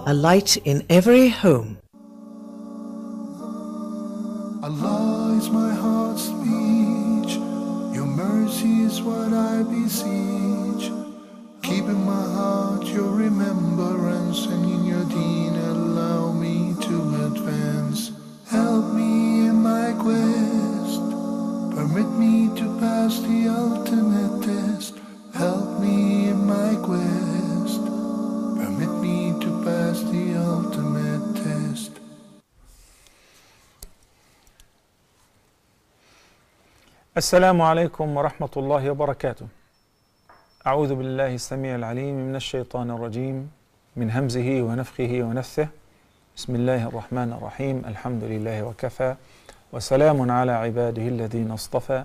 a light in every home. Allah is my heart's speech, your mercy is what I beseech. Keep in my heart your remembrance, and in your deen allow me to advance. Help me in my quest, permit me to pass the ultimate test. Help me in my quest, permit me to pass the ultimate test. السلام عليكم ورحمة الله وبركاته. أعوذ بالله السميع العليم من الشيطان الرجيم من همزه ونفخه ونفثه. بسم الله الرحمن الرحيم. الحمد لله وكفى وسلام على عباده الذين اصطفى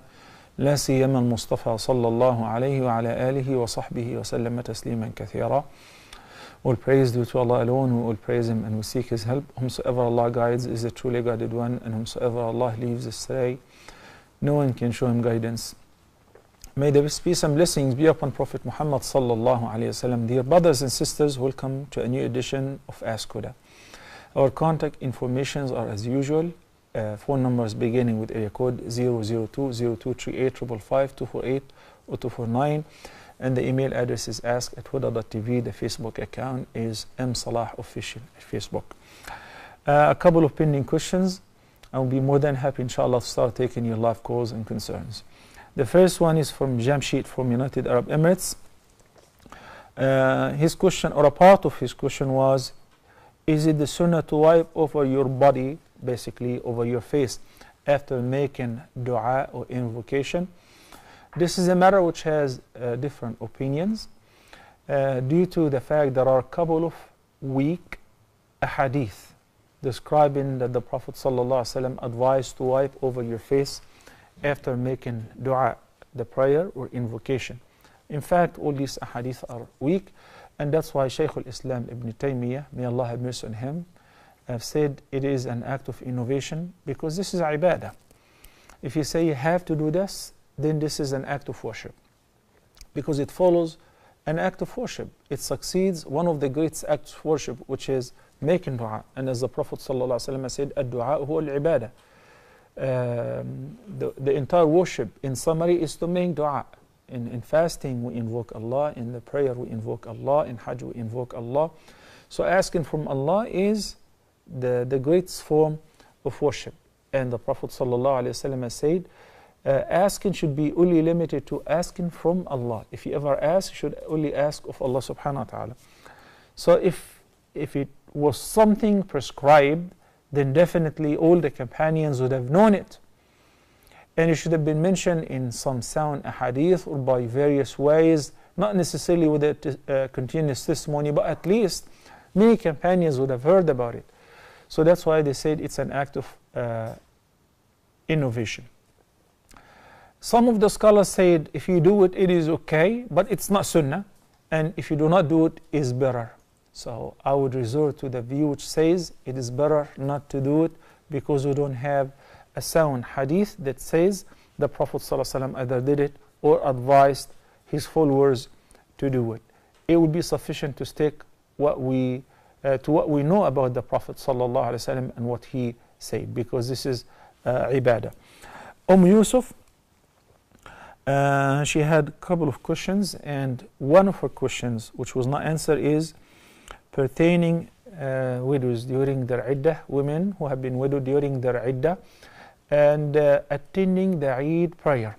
لا سيما المصطفى صلى الله عليه وعلى آله وصحبه وسلم تسليما كثيرا. All praise due to Allah alone. We all praise Him and we seek His help. Whomsoever Allah guides is the truly guided one, and whomsoever Allah leaves astray, no one can show him guidance. May the peace and blessings be upon Prophet Muhammad sallallahu alayhi wasallam. Dear brothers and sisters, welcome to a new edition of Ask Huda. Our contact informations are as usual. Phone numbers beginning with area code 002-0238-555-248 or 249. And the email address is ask@huda.tv. The Facebook account is msalah official at Facebook. A couple of pending questions. I will be more than happy, inshallah, to start taking your live calls and concerns. The first one is from Jamshid from United Arab Emirates. His question, or a part of his question, was: is it the sunnah to wipe over your body, basically over your face, after making dua or invocation? This is a matter which has different opinions due to the fact there are a couple of weak ahadith describing that the Prophet ﷺ advised to wipe over your face after making dua, the prayer or invocation. In fact, all these ahadith are weak, and that's why Shaykh al-Islam Ibn Taymiyyah, may Allah have mercy on him, have said it is an act of innovation, because this is ibadah. If you say you have to do this, then this is an act of worship, because it follows an act of worship. It succeeds one of the greatest acts of worship, which is making dua. And as the Prophet ﷺ said, ad-du'a huwa al-ibadah. The entire worship, in summary, is to make dua. In fasting, we invoke Allah. In the prayer, we invoke Allah. In Hajj, we invoke Allah. So asking from Allah is the greatest form of worship. And the Prophet ﷺ said, asking should be only limited to asking from Allah. If you ever ask, you should only ask of Allah subhanahu wa ta'ala. So if it was something prescribed, then definitely all the companions would have known it. And it should have been mentioned in some sound ahadith or by various ways, not necessarily with a continuous testimony, but at least many companions would have heard about it. So that's why they said it's an act of innovation. Some of the scholars said if you do it, it is okay, but it's not sunnah. And if you do not do it, it's better. So I would resort to the view which says it is better not to do it, because we don't have a sound hadith that says the Prophet ﷺ either did it or advised his followers to do it. It would be sufficient to stick to what we know about the Prophet ﷺ and what he said, because this is ibadah. Yusuf, she had a couple of questions, and one of her questions which was not answered is pertaining widows during their iddah, women who have been widowed during their iddah, and attending the Eid prayer,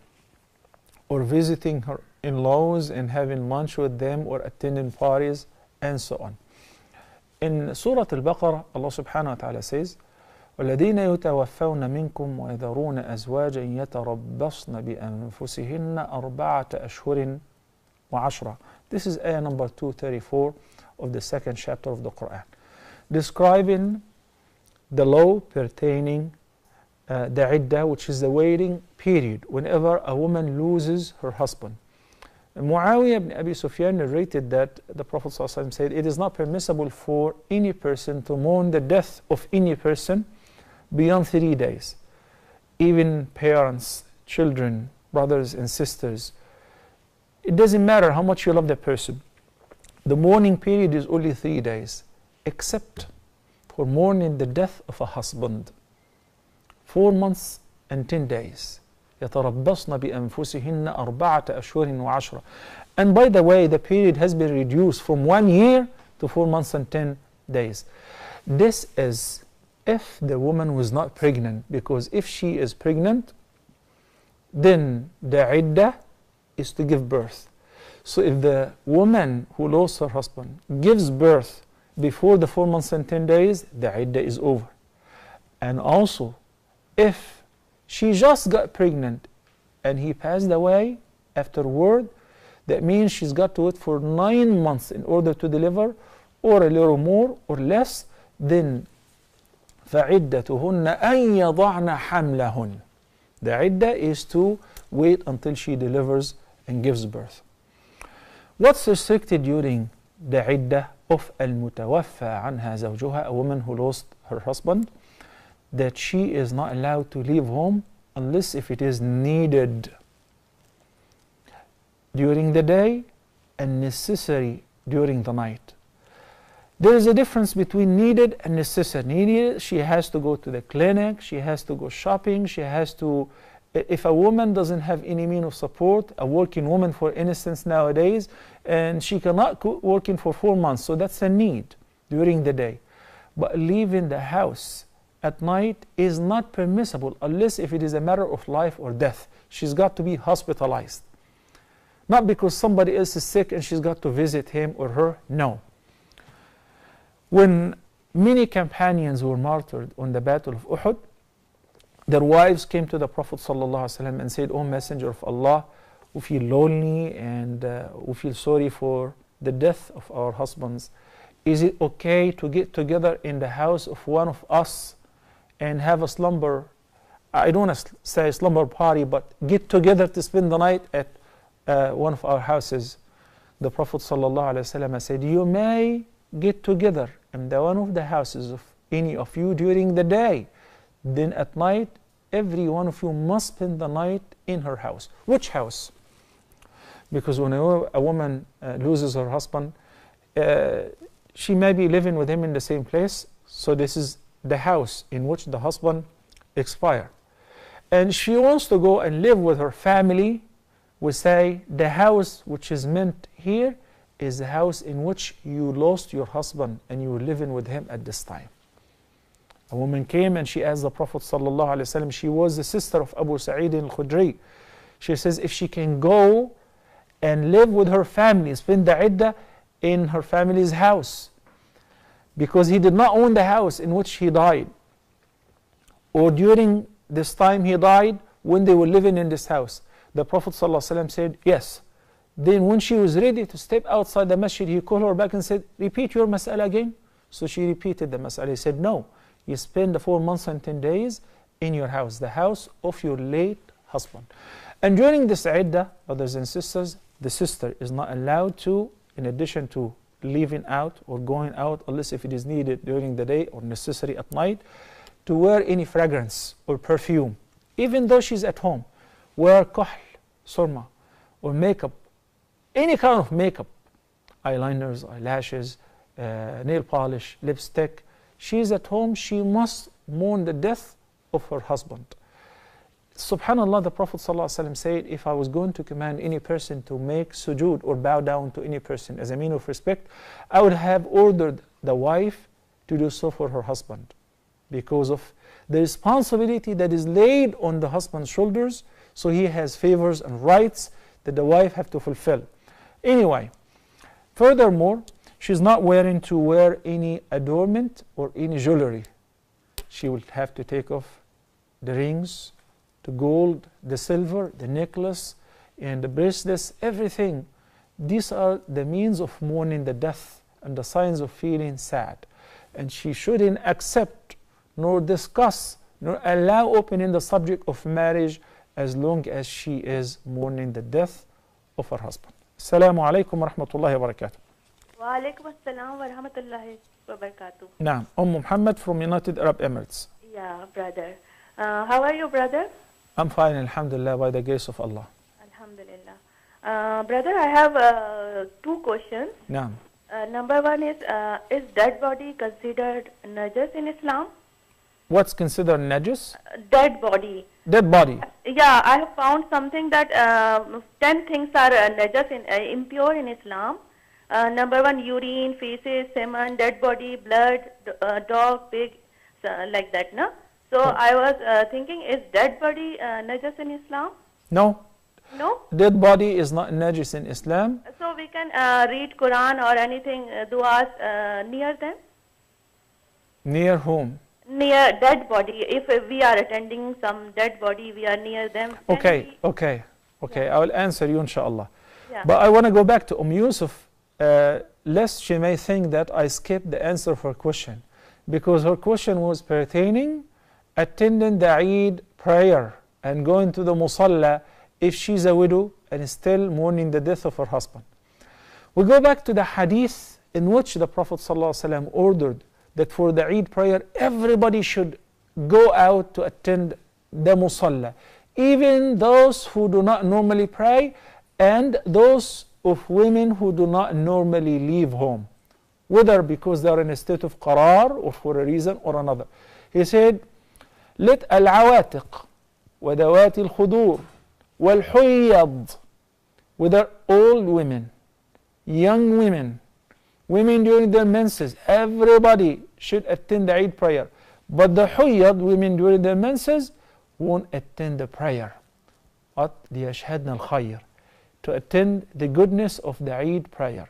or visiting her in-laws and having lunch with them, or attending parties, and so on. In Surah Al-Baqarah, Allah subhanahu wa ta'ala says, وَالَّذِينَ يُتَوَفَّوْنَ مِنْكُمْ وَيَذَرُونَ أَزْوَاجًا يَتَرَبَّصْنَ بِأَنفُسِهِنَّ أَرْبَعَةَ أَشْهُرٍ وَعَشْرًا. This is ayah number 234 of the second chapter of the Quran, describing the law pertaining the iddah, which is the waiting period whenever a woman loses her husband. Muawiyah ibn Abi Sufyan narrated that the Prophet ﷺ said, it is not permissible for any person to mourn the death of any person beyond 3 days. Even parents, children, brothers and sisters. It doesn't matter how much you love the person. The mourning period is only 3 days. except for mourning the death of a husband. 4 months and 10 days. يتربصن بأنفسهن 4 أشهر وعشرة. And by the way, the period has been reduced from 1 year to 4 months and 10 days. This is if the woman was not pregnant, because if she is pregnant, then the iddah is to give birth. So if the woman who lost her husband gives birth before the 4 months and 10 days, the iddah is over. And also, if she just got pregnant and he passed away afterward, that means she's got to wait for 9 months in order to deliver, or a little more or less, then فَعِدَّتُهُنَّ أَن يَضَعْنَ حَمْلَهُنَّ. The iddah is to wait until she delivers and gives birth. What's restricted during the iddah of al-mutawaffa anha zawjuha, a woman who lost her husband? That she is not allowed to leave home unless if it is needed during the day and necessary during the night. There is a difference between needed and necessary. Needed, she has to go to the clinic, she has to go shopping, she has to, if a woman doesn't have any means of support, a working woman for instance nowadays, and she cannot go working for 4 months, so that's a need during the day. But leaving the house at night is not permissible unless if it is a matter of life or death. She's got to be hospitalized. Not because somebody else is sick and she's got to visit him or her, no. When many companions were martyred on the Battle of Uhud, their wives came to the Prophet ﷺ and said, "O Messenger of Allah, we feel lonely and we feel sorry for the death of our husbands. Is it okay to get together in the house of one of us and have a slumber, I don't want to say slumber party, but get together to spend the night at one of our houses?" The Prophet ﷺ said, "You may get together in one of the houses of any of you during the day. Then at night, every one of you must spend the night in her house." Which house? Because when a woman loses her husband, she may be living with him in the same place. So this is the house in which the husband expired. And she wants to go and live with her family. We say the house which is meant here is the house in which you lost your husband and you were living with him at this time. A woman came and she asked the Prophet ﷺ, she was the sister of Abu Sa'id al-Khudri. She says if she can go and live with her family, spend the iddah in her family's house, because he did not own the house in which he died, or during this time he died when they were living in this house. The Prophet ﷺ said yes. Then when she was ready to step outside the masjid, he called her back and said, "Repeat your mas'ala again." So she repeated the mas'ala. He said, "No, you spend the 4 months and 10 days in your house, the house of your late husband." And during this iddah, brothers and sisters, the sister is not allowed to, in addition to leaving out or going out, unless if it is needed during the day or necessary at night, to wear any fragrance or perfume. Even though she's at home, wear kahl, surma, or makeup, any kind of makeup, eyeliners, eyelashes, nail polish, lipstick. She's at home, she must mourn the death of her husband. Subhanallah, the Prophet ﷺ said, if I was going to command any person to make sujood or bow down to any person as a mean of respect, I would have ordered the wife to do so for her husband, because of the responsibility that is laid on the husband's shoulders. So he has favors and rights that the wife have to fulfill. Anyway, furthermore, she's not wearing to wear any adornment or any jewelry. She will have to take off the rings, the gold, the silver, the necklace, and the bracelets, everything. These are the means of mourning the death and the signs of feeling sad. And she shouldn't accept nor discuss nor allow opening the subject of marriage as long as she is mourning the death of her husband. Assalamu alaikum wa rahmatullahi wa barakatuh. Wa alaikum assalam wa rahmatullahi wa barakatuh. Naam, Muhammad from United Arab Emirates. Yeah, brother. How are you, brother? I'm fine, alhamdulillah, by the grace of Allah. Alhamdulillah. Brother, I have 2 questions. Naam. Number one is dead body considered najas in Islam? What's considered najis? Dead body. Dead body. Yeah, I have found something that 10 things are najas impure in Islam. Number one, urine, feces, semen, dead body, blood, dog, pig, like that, no? So I was thinking, is dead body najas in Islam? No. No? Dead body is not najis in Islam. So we can read Quran or anything, du'as near them? Near whom? Near dead body. If we are attending some dead body, we are near them. Okay. I will answer you inshallah. Yeah. But I want to go back to Yusuf, lest she may think that I skipped the answer for her question. Because her question was pertaining attending the Eid prayer and going to the Musalla if she's a widow and still mourning the death of her husband. We go back to the hadith in which the Prophet ﷺ ordered that for the Eid prayer everybody should go out to attend the Musalla, even those who do not normally pray and those of women who do not normally leave home, whether because they are in a state of qarar or for a reason or another. He said, let al-awatiq wa dawati al-khudur wal-huyyad, whether old women, young women, women during their menses, everybody should attend the Eid prayer. But the huyyad, women during their menses, won't attend the prayer. At liyashhadna al-khayr, to attend the goodness of the Eid prayer.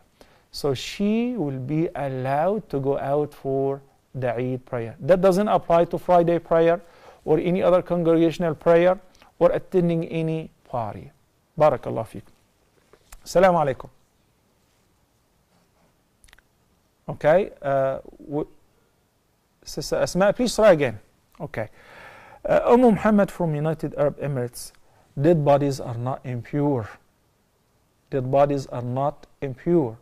So she will be allowed to go out for the Eid prayer. That doesn't apply to Friday prayer or any other congregational prayer or attending any party. Barakallah feekum. Assalamu alaikum. Okay. Sister Asma, please try again. Okay. Muhammad from United Arab Emirates, dead bodies are not impure. Dead bodies are not impure.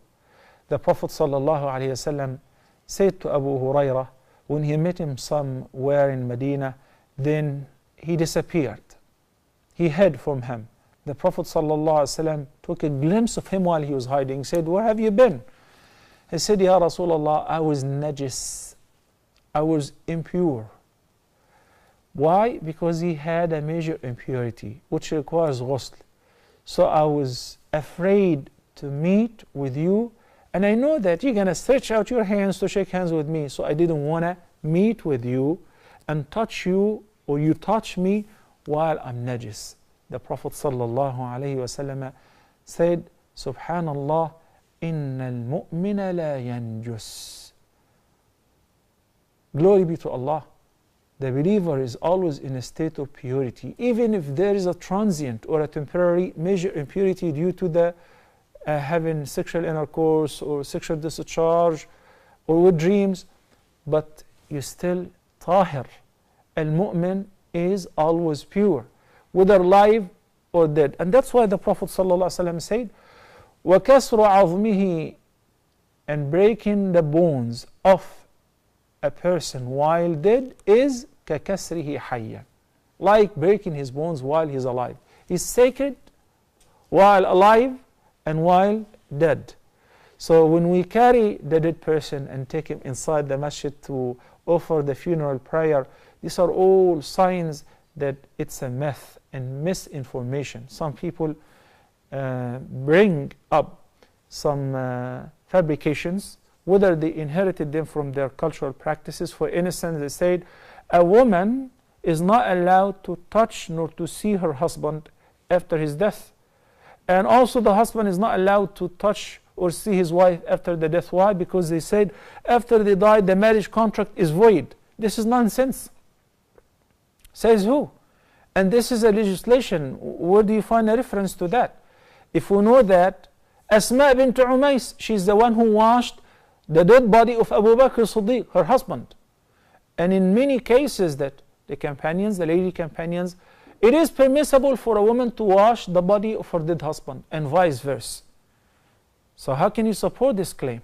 The Prophet ﷺ said to Abu Hurairah when he met him somewhere in Medina, then he disappeared. He hid from him. The Prophet ﷺ took a glimpse of him while he was hiding. He said, where have you been? He said, Ya Rasulullah, I was najis. I was impure. Why? Because he had a major impurity, which requires ghusl. So I was afraid to meet with you, and I know that you're going to stretch out your hands to shake hands with me, so I didn't want to meet with you and touch you, or you touch me while I'm najis. The Prophet ﷺ said, Subhanallah, inna al-mu'mina la yanjus. Glory be to Allah. The believer is always in a state of purity, even if there is a transient or a temporary major impurity due to the having sexual intercourse or sexual discharge or with dreams, but you still tahir. Al-mu'min is always pure, whether alive or dead. And that's why the Prophet ﷺ said, وَكَسْرُ عَظْمِهِ, and breaking the bones of a person while dead is كَكَسْرِهِ حَيًّا, like breaking his bones while he's alive. He's sacred while alive and while dead. So when we carry the dead person and take him inside the masjid to offer the funeral prayer, these are all signs that it's a myth and misinformation. Some people bring up some fabrications, whether they inherited them from their cultural practices. For instance, they said a woman is not allowed to touch nor to see her husband after his death. And also the husband is not allowed to touch or see his wife after the death. Why? Because they said after they die the marriage contract is void. This is nonsense. Says who? And this is a legislation. Where do you find a reference to that? If we know that Asma bint Umays, she's the one who washed the dead body of Abu Bakr Siddiq, her husband. And in many cases that the companions, the lady companions, it is permissible for a woman to wash the body of her dead husband and vice versa. So how can you support this claim?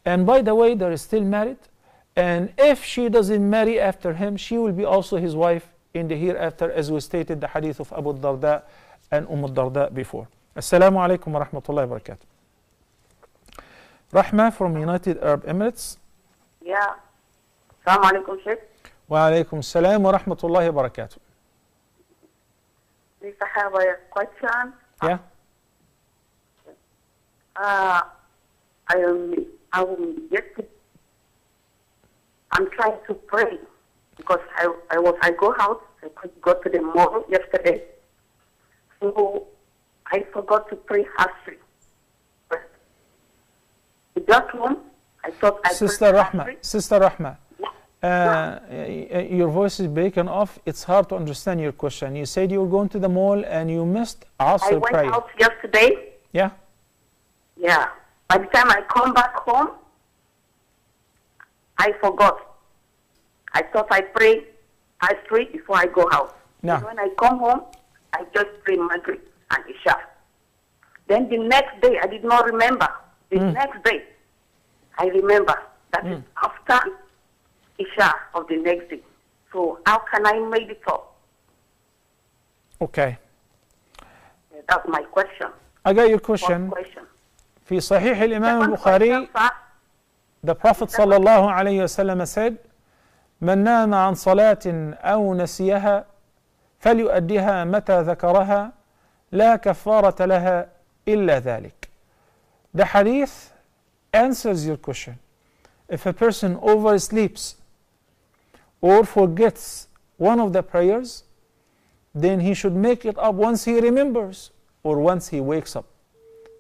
And by the way, they are still married, and if she doesn't marry after him, she will be also his wife in the hereafter, as we stated the hadith of Abu Darda and Darda before. Assalamu alaikum wa rahmatullahi wa barakatuh. Rahma from United Arab Emirates. Yeah. Assalamu alaikum, Sheikh. Wa alaikum salam wa rahmatullahi wa barakatuh. Please, I have a question. Yeah. I'm trying to pray because I go out. I could go to the mall yesterday, so I forgot to pray Asri. Just home, I thought I Sister prayed Rahma, Asri. Sister Rahma, your voice is breaking off. It's hard to understand your question. You said you were going to the mall and you missed I Asr went prayer. out yesterday. Yeah. Yeah. By the time I come back home, I forgot. I thought I prayed Asri before I go out. No. When I come home, I just pray Maghrib and Isha. Then the next day, I did not remember. The next day, I remember. That is after Isha of the next day. So how can I make it up? Okay. That's my question. I got your First question. question. في صحيح الإمام Second البخاري, question, sir. the Prophet صلى الله عليه وسلم said, من نام عن صلاة أو نسيها فليؤديها متى ذكرها لا كفارة لها إلا ذلك. The hadith answers your question. If a person oversleeps or forgets one of the prayers, then he should make it up once he remembers or once he wakes up.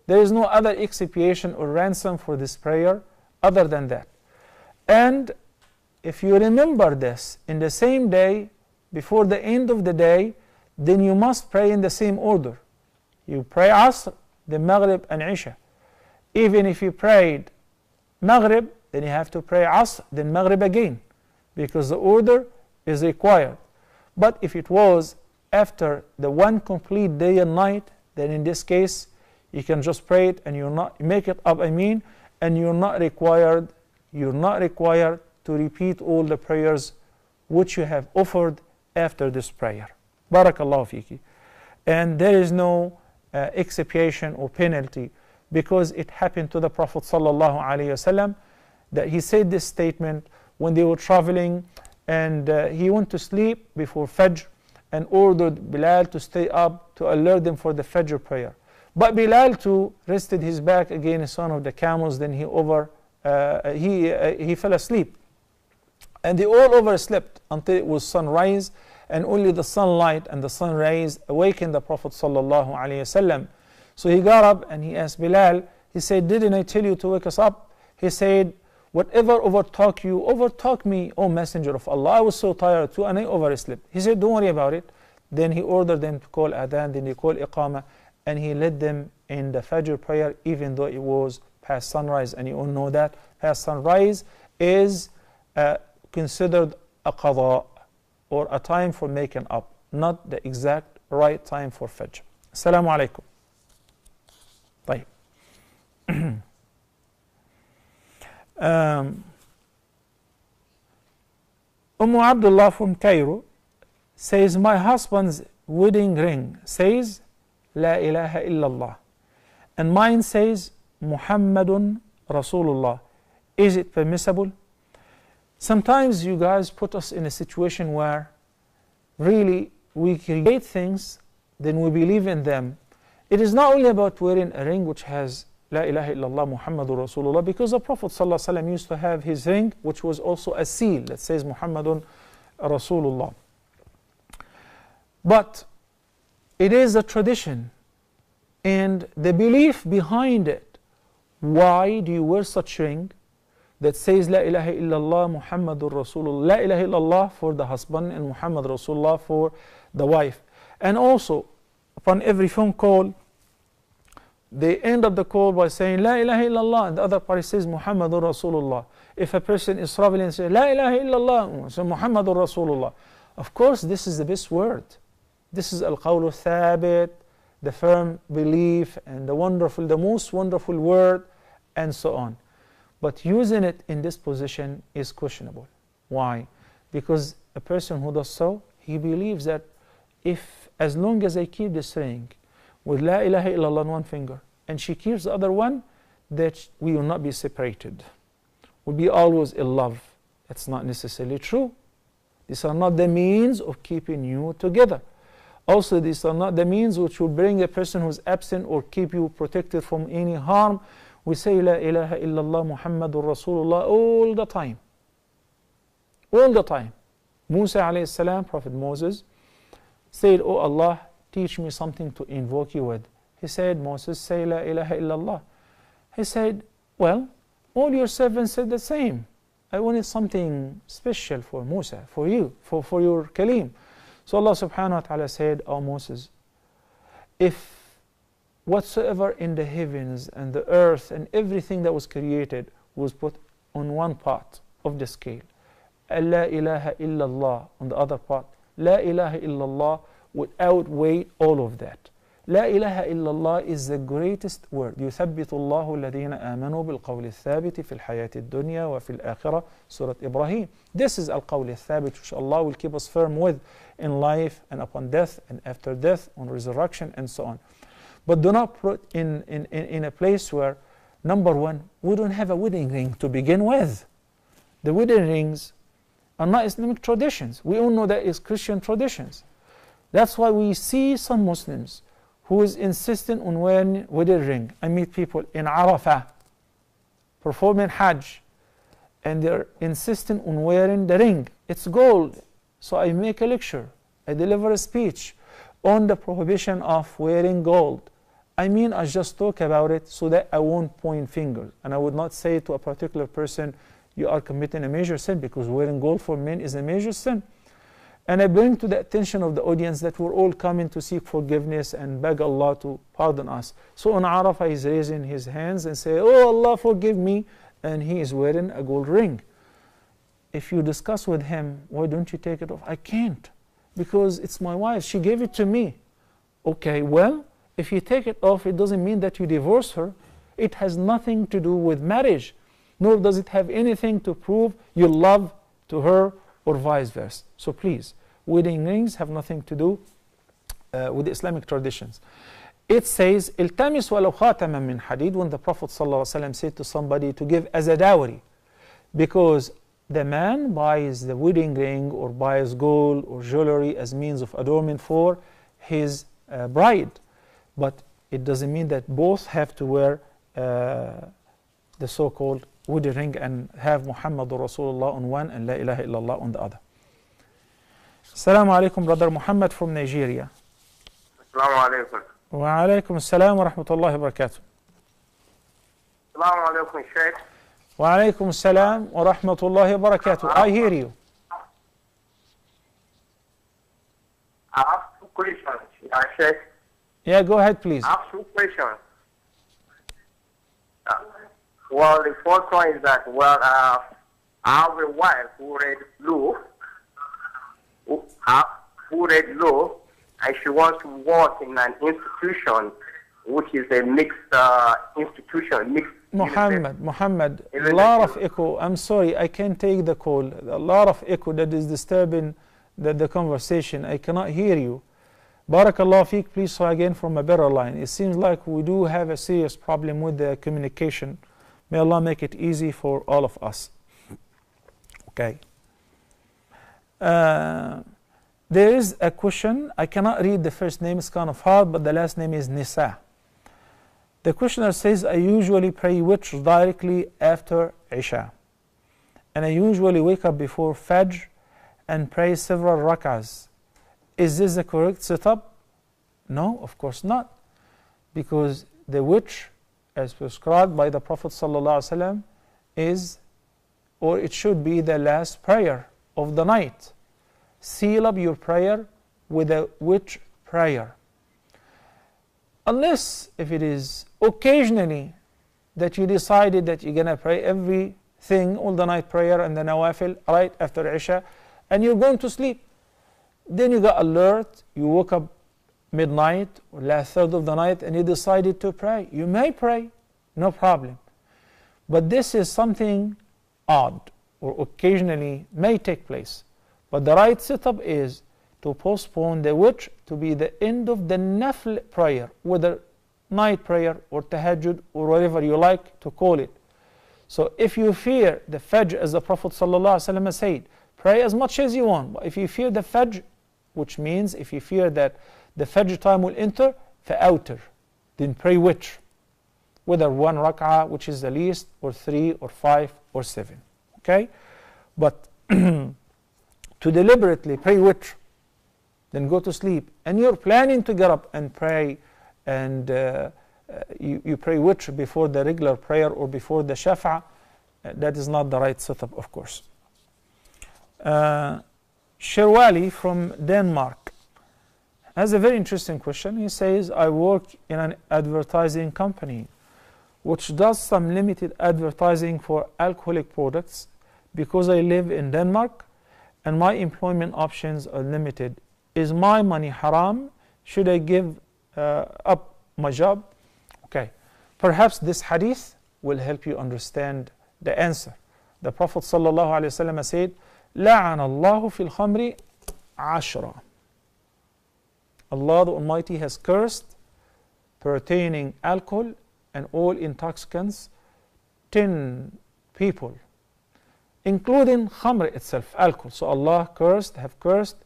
There is no other expiation or ransom for this prayer other than that. And if you remember this in the same day, before the end of the day, then you must pray in the same order. You pray Asr, then Maghrib and Isha. Even if you prayed Maghrib, then you have to pray Asr, then Maghrib again, because the order is required. But if it was after the one complete day and night, then in this case, you can just pray it and you're not make it up, and you're not required to repeat all the prayers which you have offered after this prayer. Barakallahu fiki. And there is no expiation or penalty, because it happened to the Prophet sallallahu alaihi wasallam that he said this statement when they were traveling, and he went to sleep before Fajr and ordered Bilal to stay up to alert them for the Fajr prayer. But Bilal too rested his back against one of the camels. Then he fell asleep, and they all overslept until it was sunrise, and only the sunlight and the sun rays awakened the Prophet sallallahu alaihi wasallam. So he got up and he asked Bilal. He said, "Didn't I tell you to wake us up?" He said, "Whatever overtook you, overtook me, O Messenger of Allah. I was so tired too, and I overslept." He said, "Don't worry about it." Then he ordered them to call adhan, then he called iqamah, and he led them in the Fajr prayer, even though it was past sunrise. And you all know that past sunrise is considered a qada, or a time for making up, not the exact right time for Fajr. Assalamu alaikum. طيب. Abdullah from Cairo says, my husband's wedding ring says La ilaha illallah, and mine says Muhammadun Rasulullah. Is it permissible? Sometimes you guys put us in a situation where really we create things, then we believe in them. It is not only about wearing a ring which has La ilaha illallah Muhammadur Rasulullah, because the Prophet ﷺ used to have his ring which was also a seal that says Muhammadun Rasulullah. But it is a tradition and the belief behind it. Why do you wear such ring that says La ilaha illallah Muhammadur Rasulullah? La ilaha illallah for the husband and Muhammad Rasulullah for the wife. And also, upon every phone call, they end up the call by saying La ilaha illallah, and the other party says Muhammadur Rasulullah. If a person is traveling and says La ilaha illallah, so Muhammadur Rasulullah. Of course, this is the best word. This is al-qawlu thabit, the firm belief, and the most wonderful word, and so on. But using it in this position is questionable. Why? Because a person who does so, he believes that if, as long as I keep this ring with La ilaha illallah on one finger, and she keeps the other one, that we will not be separated. We'll be always in love. That's not necessarily true. These are not the means of keeping you together. Also, these are not the means which will bring a person who's absent or keep you protected from any harm. We say La ilaha illallah Muhammadur Rasulullah all the time. All the time. Musa alayhi salam, Prophet Moses, said, "Oh Allah, teach me something to invoke you with." He said, "Moses, say La ilaha illallah." He said, "Well, all your servants said the same. I wanted something special for Musa, for you, for your Kalim." So Allah subhanahu wa ta'ala said, "Oh Moses, if whatsoever in the heavens and the earth and everything that was created was put on one part of the scale, La ilaha illallah on the other part, La ilaha illallah would outweigh all of that. La ilaha illallah is the greatest word. يثبت الله الذين آمنوا بالقول الثابت في الحياة الدنيا وفي الآخرة. Surah Ibrahim. This is al-qawl al-thabit which Allah will keep us firm with in life and upon death and after death, on resurrection and so on. But do not put in a place where, number one, we don't have a wedding ring to begin with. The wedding rings are not Islamic traditions. We all know that is Christian traditions. That's why we see some Muslims who is insistent on wearing wedding ring. I meet people in Arafah performing Hajj, and they're insistent on wearing the ring. It's gold. So I make a lecture, I deliver a speech on the prohibition of wearing gold. I mean, I just talk about it so that I won't point fingers, and I would not say to a particular person, you are committing a major sin, because wearing gold for men is a major sin. And I bring to the attention of the audience that we're all coming to seek forgiveness and beg Allah to pardon us. So on Arafah, he's raising his hands and say, "Oh Allah, forgive me," and he is wearing a gold ring. If you discuss with him, "Why don't you take it off?" "I can't, because it's my wife, she gave it to me." "Okay, well, if you take it off, it doesn't mean that you divorce her. It has nothing to do with marriage, nor does it have anything to prove your love to her or vice versa. So please, wedding rings have nothing to do with Islamic traditions. It says, "Iltamis walau khataman min hadid," when the Prophet ﷺ said to somebody to give as a dowry, because the man buys the wedding ring or buys gold or jewelry as means of adornment for his bride. But it doesn't mean that both have to wear the so-called wedding ring and have Muhammadur Rasulullah on one and La ilaha illallah on the other. Assalamu alaikum, Brother Muhammad from Nigeria. Assalamu alaikum. Wa alaikum assalam wa rahmatullahi wa barakatuh. Assalamu alaikum, Sheikh. Wa alaikum assalam wa rahmatullahi wa barakatuh. I hear you. I have two questions, Sheikh. Yeah, go ahead, please. I have two questions. Well, the first one is that, I have a wife who read law, and she wants to work in an institution which is a mixed institution. Muhammad, a lot of echo. I'm sorry, I can't take the call. A lot of echo that is disturbing the conversation. I cannot hear you. Barakallah feek, please try again from a better line. It seems like we do have a serious problem with the communication. May Allah make it easy for all of us. Okay. There is a question. I cannot read the first name, it's kind of hard, but the last name is Nisa. The questioner says, "I usually pray witr directly after Isha, and I usually wake up before Fajr and pray several rak'ahs. Is this the correct setup?" No, of course not, because the witr, as prescribed by the Prophet ﷺ, is, or it should be, the last prayer of the night. Seal up your prayer with a witr prayer. Unless if it is occasionally that you decided that you're going to pray everything, all the night prayer and the nawafil right after Isha, and you're going to sleep. Then you got alert, you woke up midnight or last third of the night and you decided to pray. You may pray, no problem. But this is something odd or occasionally may take place. But the right setup is to postpone the witr to be the end of the nafl prayer, whether night prayer or tahajjud or whatever you like to call it. So if you fear the Fajr, as the Prophet ﷺ said, pray as much as you want. But if you fear the Fajr, which means if you fear that the Fajr time will enter, فَأَوْتِرْ, then pray witr. Whether 1 rak'ah, which is the least, or 3, or 5, or 7. Okay? But to deliberately pray witr, then go to sleep, and you're planning to get up and pray, and you pray witr before the regular prayer or before the shafa, that is not the right setup, of course. Sherwali from Denmark has a very interesting question. He says, I work in an advertising company which does some limited advertising for alcoholic products. Because I live in Denmark and my employment options are limited, is my money haram? Should I give up my job? Okay, perhaps this hadith will help you understand the answer. The Prophet ﷺ said, لَعَنَ اللَّهُ فِي الْخَمْرِ عَشْرًا. Allah the Almighty has cursed pertaining alcohol and all intoxicants 10 people, including khamr itself, alcohol. So Allah have cursed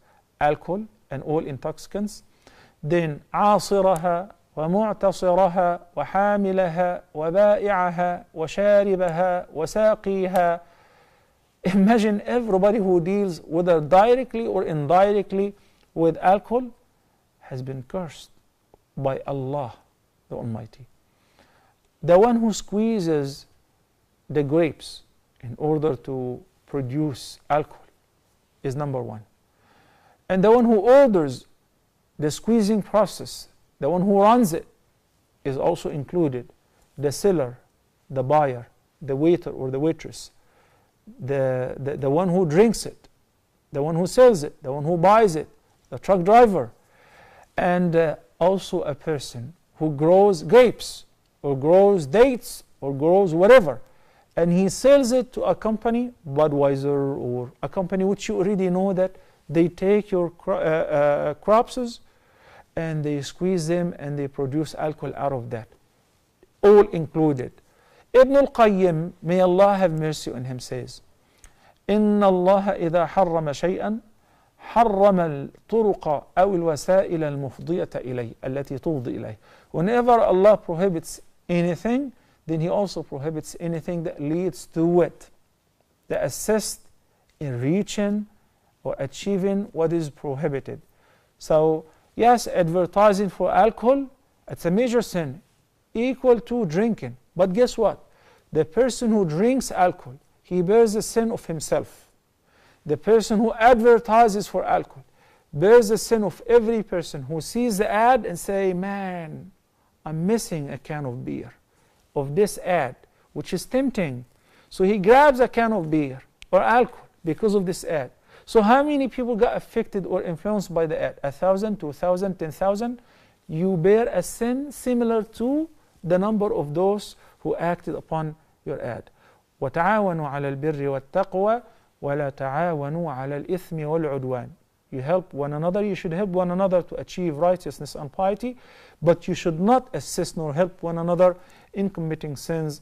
alcohol and all intoxicants. Then عاصرها ومعتصرها وحاملها وبائعها وشاربها وساقيها. Imagine everybody who deals whether directly or indirectly with alcohol has been cursed by Allah the Almighty. The one who squeezes the grapes in order to produce alcohol is number one. And the one who orders the squeezing process, the one who runs it, is also included. The seller, the buyer, the waiter or the waitress, the one who drinks it, the one who sells it, the one who buys it, the truck driver, and also a person who grows grapes or grows dates or grows whatever, and he sells it to a company, Budweiser, or a company which you already know that they take your crops and they squeeze them and they produce alcohol out of that. All included. Ibn al-Qayyim, may Allah have mercy on him, says, إن الله إذا حرم شيئا حرم الطرق أو الوسائل المفضية إليه التي تفضي إليه. Whenever Allah prohibits anything, then He also prohibits anything that leads to it, that assists in reaching or achieving what is prohibited. So yes, advertising for alcohol, it's a major sin, equal to drinking. But guess what? The person who drinks alcohol, he bears the sin of himself. The person who advertises for alcohol bears the sin of every person who sees the ad and say, man, I'm missing a can of beer of this ad, which is tempting. So he grabs a can of beer or alcohol because of this ad. So how many people got affected or influenced by the ad? 1,000, 2,000, 10,000? You bear a sin similar to the number of those who acted upon your ad. وَتَعَاوَنُوا عَلَى الْبِرِّ وَالتَّقْوَى وَلَا تَعَاوَنُوا عَلَى الْإِثْمِ وَالْعُدْوَانِ. You help one another, you should help one another to achieve righteousness and piety, but you should not assist nor help one another in committing sins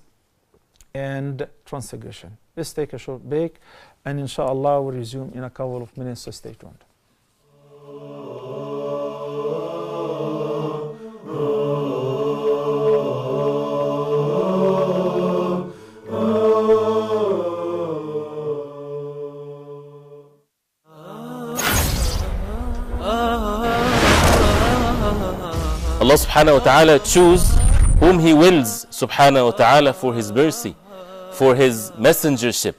and transgression. Let's take a short break, and inshallah we'll resume in a couple of minutes, so stay tuned. Allah subhanahu wa ta'ala choose whom He wills subhanahu wa ta'ala for His mercy, for His messengership,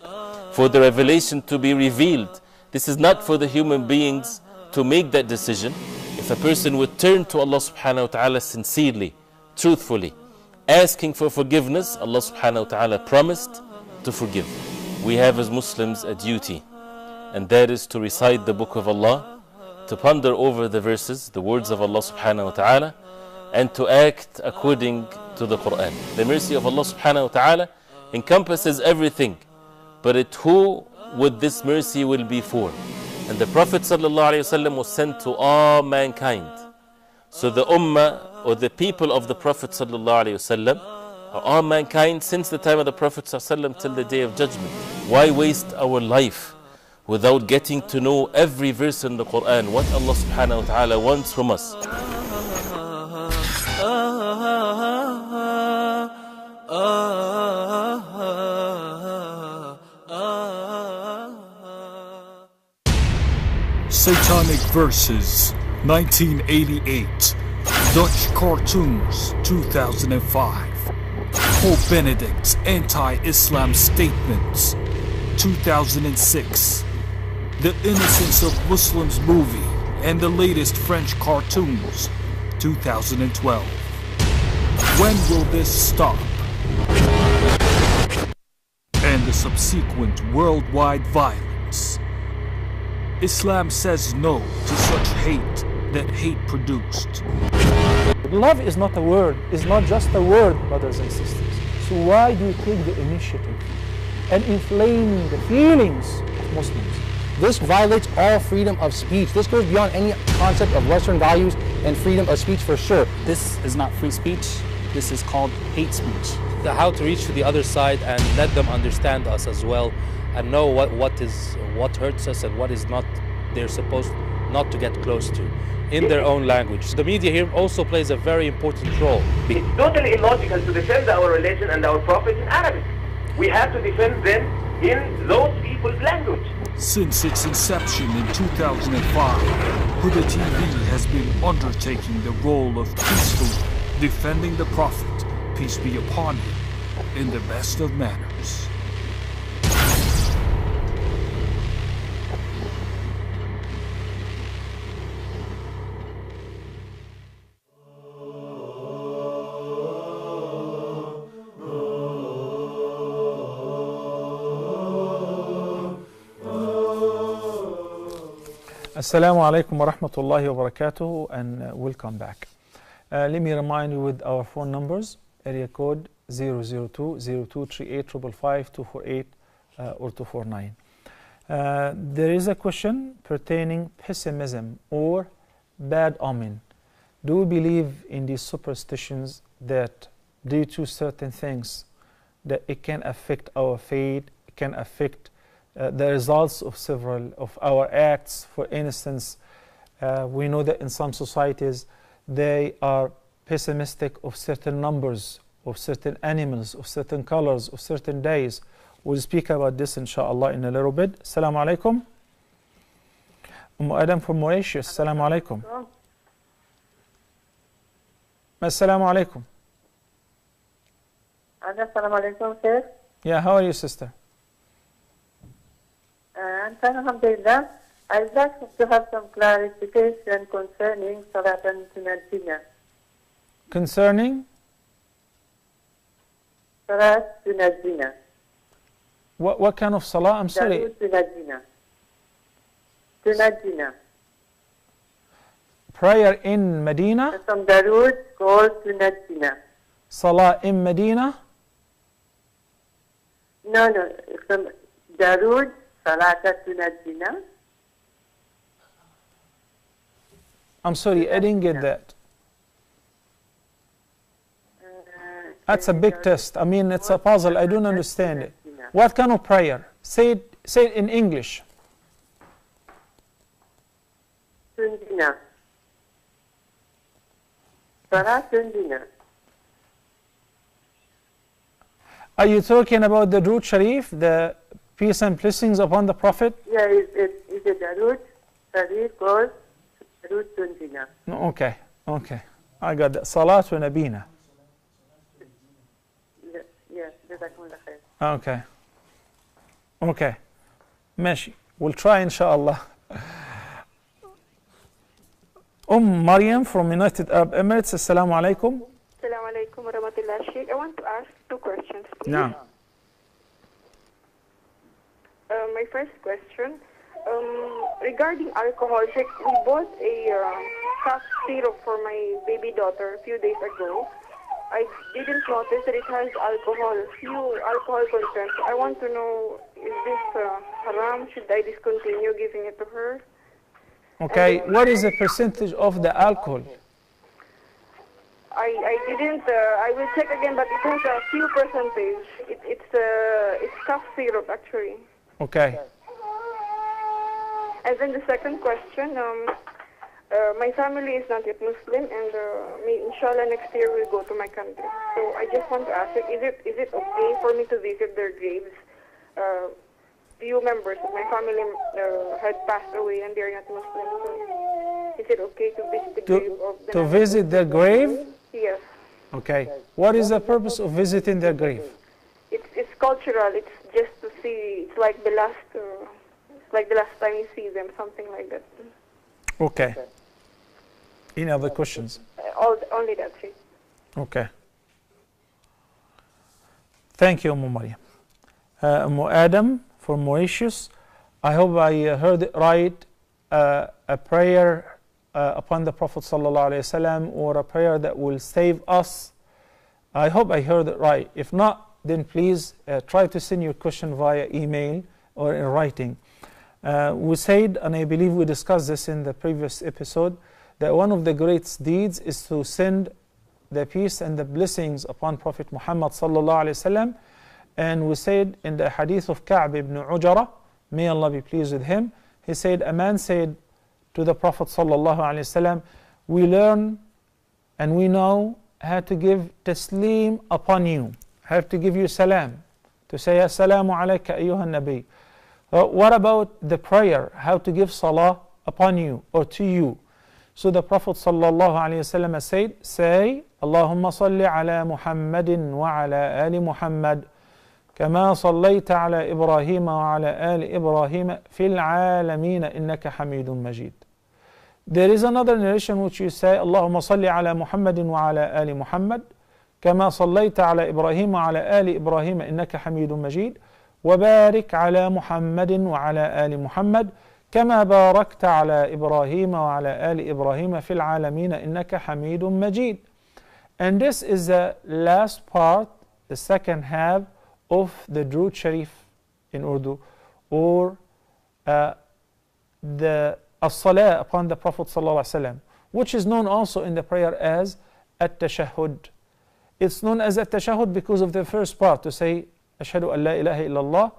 for the revelation to be revealed. This is not for the human beings to make that decision. If a person would turn to Allah subhanahu wa ta'ala sincerely, truthfully, asking for forgiveness, Allah subhanahu wa ta'ala promised to forgive. We have as Muslims a duty, and that is to recite the book of Allah, to ponder over the verses, the words of Allah subhanahu wa ta'ala, and to act according to the Quran. The mercy of Allah subhanahu wa ta'ala encompasses everything, but who would this mercy will be for? And the Prophet sallallahu alaihi wasallam was sent to all mankind. So the ummah or the people of the Prophet sallallahu alaihi wasallam, or all mankind since the time of the Prophet sallallahu alaihi wasallam till the day of judgment. Why waste our life without getting to know every verse in the Quran, what Allah subhanahu wa ta'ala wants from us? Satanic Verses 1988, Dutch Cartoons 2005, Pope Benedict's Anti-Islam Statements 2006, The Innocence of Muslims movie and the latest French cartoons 2012. When will this stop? And the subsequent worldwide violence. Islam says no to such hate that hate produced. Love is not a word, is not just a word, brothers and sisters. So why do you take the initiative and inflaming the feelings of Muslims? This violates all freedom of speech. This goes beyond any concept of Western values and freedom of speech for sure. This is not free speech. This is called hate speech. How to reach to the other side and let them understand us as well, and know what hurts us and what is not they're supposed not to get close to in their own language. The media here also plays a very important role. It's totally illogical to defend our religion and our prophet in Arabic. We have to defend them in those people's language. Since its inception in 2005, Huda TV has been undertaking the role of peacefully defending the Prophet, peace be upon him, in the best of manners. Assalamu alaikum wa rahmatullahi wa barakatuh, and welcome back. Let me remind you with our phone numbers: area code 002-0238-555-248 or 249. There is a question pertaining pessimism or bad omen. Do we believe in these superstitions that due to certain things that it can affect our fate, it can affect the results of several of our acts? For instance, we know that in some societies they are pessimistic of certain numbers, of certain animals, of certain colors, of certain days. We'll speak about this inshallah in a little bit. Assalamu alaikum. Adam from Mauritius. Assalamu alaikum. Assalamu alaikum. Assalamu alaikum, sir. Yeah, how are you, sister? Alhamdulillah. I'd like to have some clarification concerning Salat al-Tunajina. Concerning? Salat Tunajina. What kind of salah? I'm sorry. Tunajina. Tunajina. Prayer in Medina? Some Darood called Tunajina. Salah in Medina? No, some Darood, Salat al-Tunajina. I'm sorry, I didn't get that. That's a big test. I mean, it's a puzzle. I don't understand it. What kind of prayer? Say it in English. Tunjina. Salat Tunjina. Are you talking about the Durood Sharif, the peace and blessings upon the Prophet? Yeah, it's a Darood Sharif called Darood Tunjina. No, okay. I got that. Salatu Nabina. Yes, jazakumullah khair. Okay. ماشي. We'll try inshallah. Maryam from United Arab Emirates. Assalamu alaikum. Assalamu alaikum wa rahmatullah. Sheikh, I want to ask two questions, please. No. My first question, regarding alcohol, Sheikh, we bought a cough syrup for my baby daughter a few days ago. I didn't notice that it has few alcohol content. I want to know, is this haram? Should I discontinue giving it to her? Okay, what is the percentage of the alcohol? I didn't. I will check again, but it has a few percentage. It's cough syrup actually. Okay. And then the second question. My family is not yet Muslim, and inshallah next year we'll go to my country. So I just want to ask, is it okay for me to visit their graves? Few members of my family had passed away, and they are not Muslim. So is it okay to visit the grave of them? To visit their grave? Yes. Okay. What is the purpose of visiting their grave? It's cultural. It's just to see. It's like the last time you see them, something like that. Okay. Any other questions? Only that, three. Okay. Thank you, Maryam. Adam from Mauritius. I hope I heard it right. A prayer upon the Prophet ﷺ, or a prayer that will save us. I hope I heard it right. If not, then please try to send your question via email or in writing. We said, and I believe we discussed this in the previous episode, that one of the great deeds is to send the peace and the blessings upon Prophet Muhammad ﷺ. And we said in the hadith of Ka'b ibn Ujara, may Allah be pleased with him, he said, a man said to the Prophet ﷺ, we learn and we know how to give taslim upon you, how to give you salam, to say assalamu alayka ayyuhan nabi. What about the prayer, how to give salah upon you or to you? So the Prophet ﷺ said, say, Allahumma salli ala Muhammadin wa ala ali Muhammad, كما صليت على إبراهيم وعلى آل إبراهيم في العالمين إنك حميد مجيد. There is another narration which you say, اللهم صل على محمد وعلى آل محمد كما صليت على إبراهيم وعلى آل إبراهيم إنك حميد مجيد وبارك على محمد وعلى آل محمد كما باركت على إبراهيم وعلى آل إبراهيم في العالمين إنك حميد مجيد. And this is the last part, the second half of the Durud Sharif in Urdu, or the as-salah upon the Prophet ﷺ, which is known also in the prayer as at-tashahhud. It's known as at-tashahhud because of the first part, to say ashhadu an la ilaha illallah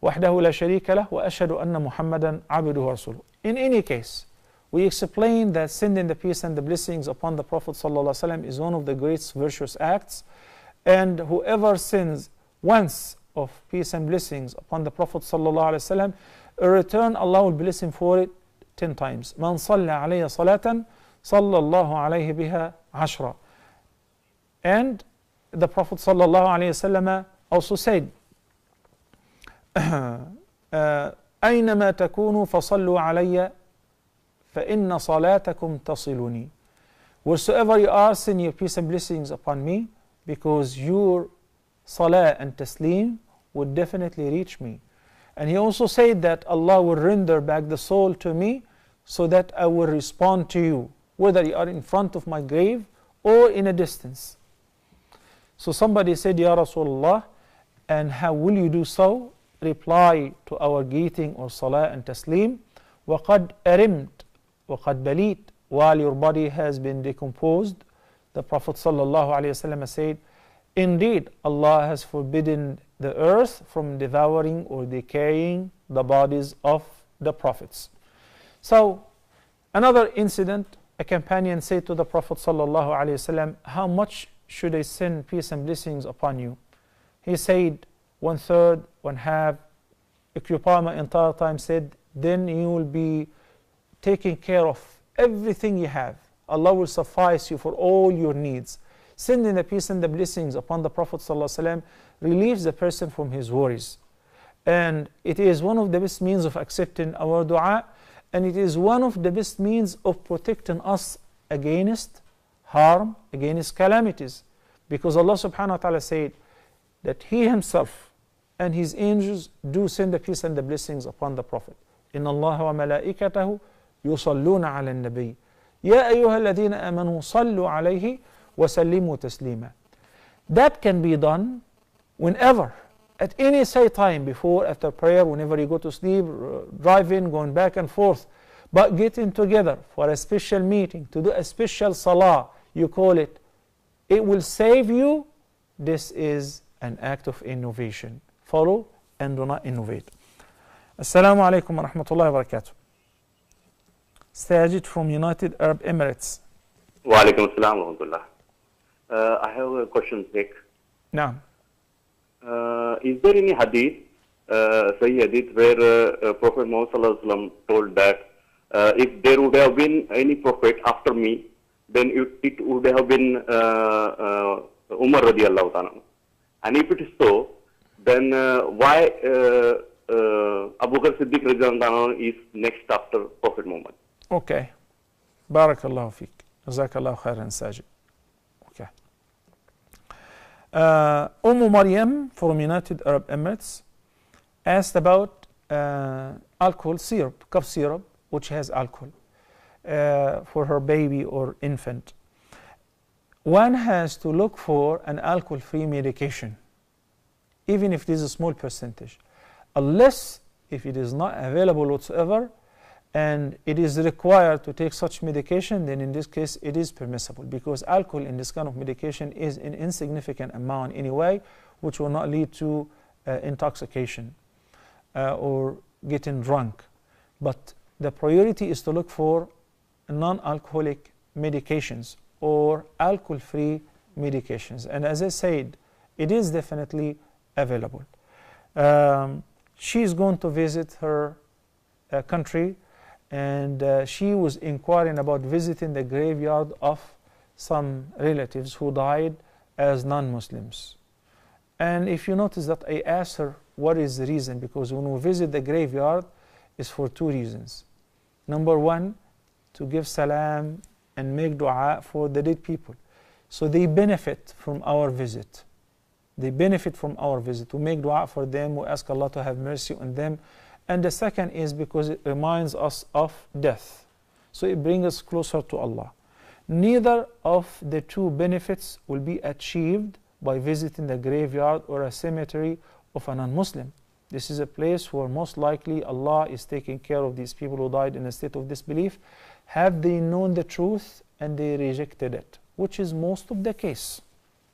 wahdahu la sharika lah wa ashhadu anna Muhammadan abduhu wa rasuluh. In any case, we explain that sending the peace and the blessings upon the Prophet ﷺ is one of the great virtuous acts, and whoever sins once of peace and blessings upon the Prophet ﷺ, in return Allah will bless him for it 10 times. Man salla alayya salatan sallallahu alayhi biha ashra. And the Prophet ﷺ also said, أينما تكونوا فصلوا علي فإن صلاتكم تصلني. Wheresoever you are, send your peace and blessings upon me, because your salah and taslim would definitely reach me. And he also said that Allah will render back the soul to me so that I will respond to you, whether you are in front of my grave or in a distance. So somebody said, Ya Rasulullah, and how will you do so? Reply to our greeting or salah and taslim, وَقَدْ أَرِمْتَ وَقَدْ بَلِيتَ, while your body has been decomposed. The Prophet ﷺ said, indeed, Allah has forbidden the earth from devouring or decaying the bodies of the prophets. So, another incident, a companion said to the Prophet ﷺ, how much should I send peace and blessings upon you? He said, 1/3, 1/2. Ikripama entire time said, then you will be taking care of everything you have. Allah will suffice you for all your needs. Sending the peace and the blessings upon the Prophet ﷺ relieves the person from his worries. And it is one of the best means of accepting our dua, and it is one of the best means of protecting us against harm, against calamities. Because Allah subhanahu wa ta'ala said that He Himself and His angels do send the peace and the blessings upon the Prophet. Inna Allah wa malaikatahu yusalluna ala nabi. Ya ayyuha alladhina amanu sallu alayhi وَسَلِّمُوا تَسْلِيمًا. That can be done whenever, at any say time, before, after prayer, whenever you go to sleep, driving, going back and forth. But getting together for a special meeting, to do a special salah, you call it it will save you, this is an act of innovation. Follow and do not innovate. Assalamu alaikum wa rahmatullahi wa barakatuh. Sajid from United Arab Emirates. Wa alaikum assalam wa rahmatullah. I have a question, Sheikh. Naam. Is there any hadith, Sahih hadith, where Prophet Muhammad sallallahu alaihi wasallam told that if there would have been any prophet after me, then it would have been Umar radiallahu ta'ala. And if it is so, then why Abu Bakr Siddiq radiallahu ta'ala is next after Prophet Muhammad? Okay. Barakallahu fiqh. Jazakallahu khairan, Sajid. Okay. Maryam from United Arab Emirates asked about alcohol syrup, cough syrup, which has alcohol for her baby or infant. One has to look for an alcohol-free medication, even if it is a small percentage, unless if it is not available whatsoever and it is required to take such medication, then in this case it is permissible, because alcohol in this kind of medication is an insignificant amount anyway, which will not lead to intoxication or getting drunk. But the priority is to look for non-alcoholic medications or alcohol-free medications. And as I said, it is definitely available. She is going to visit her country, and she was inquiring about visiting the graveyard of some relatives who died as non-Muslims. And if you notice that I asked her what is the reason, because when we visit the graveyard, it's for two reasons. Number one, to give salam and make dua for the dead people. So they benefit from our visit. They benefit from our visit. We make dua for them, we ask Allah to have mercy on them. And the second is because it reminds us of death. So it brings us closer to Allah. Neither of the two benefits will be achieved by visiting the graveyard or a cemetery of a non-Muslim. This is a place where most likely Allah is taking care of these people who died in a state of disbelief. Have they known the truth and they rejected it, which is most of the case.